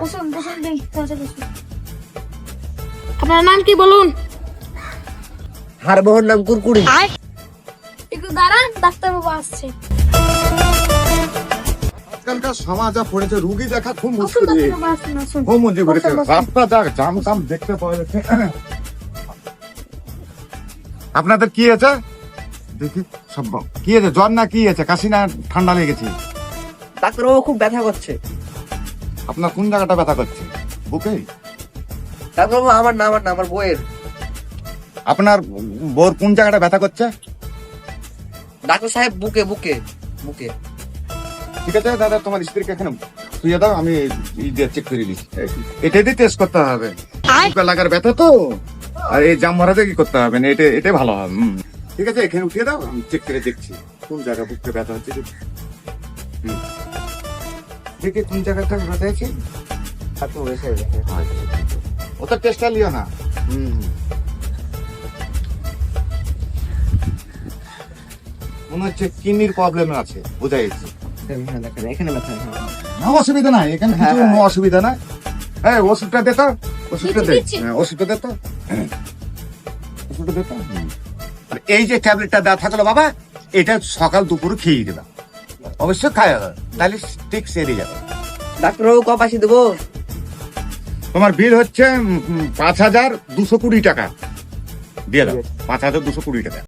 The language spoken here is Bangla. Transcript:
বসুন বসুন দেই বসুন বসুন। আপনার নাম কি বলুন? হারবহর নাম কুরকুরি। একটু দাঁড়ান, ডাক্তারবাবু আসছে। আজকালকার সমাজ যা পড়েছে, রুগী দেখা খুব আসুন মুশকিল, ডাক্তারবাবু আসুন আসুন। খুব মুশকিল করেছে। বসুন, বসুন। রাস্তা যা জাম টাম দেখতে পাওয়া যাচ্ছে। আপনাদের কি আছে দেখি সব? কি আছে, জ্বর না কি আছে, কাশি না ঠান্ডা লেগেছে? ডাক্তারবাবু খুব ব্যথা করছে। আপনার কোন জায়গাটা ব্যথা করছে? বুকে? ডাক্তারবাবু আমার না, আমার বইয়ের। আপনার বোর কোন জায়গাটা ব্যথা করছে? ডাক্তার সাহেব বুকে বুকে বুকে। ঠিক আছে দাদা, তোমার স্ত্রীকে এখানে শুয়ে দাও, আমি চেক করে দিচ্ছি। এটাই দিয়ে টেস্ট করতে হবে, বুকে লাগার ব্যথা তো, আর এই জাম ভরাতে কি করতে হবে না, এটাই ভালো হবে। ঠিক আছে, এখানে উঠিয়ে দাও, আমি চেক করে দেখছি কোন জায়গা বুকে ব্যথা হচ্ছে। দেখি কোন জায়গাটা ব্যথা আছে। ওটা টেস্টটা লিও না। মনে হচ্ছে কিডনির প্রবলেম আছে, বোঝা যাচ্ছে। এখানে ব্যথা। না অসুবিধা নাই, এখানে কিছু অসুবিধা নাই। হ্যাঁ, ওষুধটা দে তো, ওষুধটা দে। হ্যাঁ, ওষুধটা দে তো, ওষুধটা দে তো। আর এই যে ট্যাবলেটটা দেওয়া থাকলো বাবা, এটা সকাল দুপুর খেয়ে দেবা, অবশ্যই খায়, তাহলে ঠিক সেরে যাবে। ডাক্তারবাবু কপাসি দেবো? তোমার বিল হচ্ছে 5,220 টাকা দিয়ে দাও। 5,220 টাকা।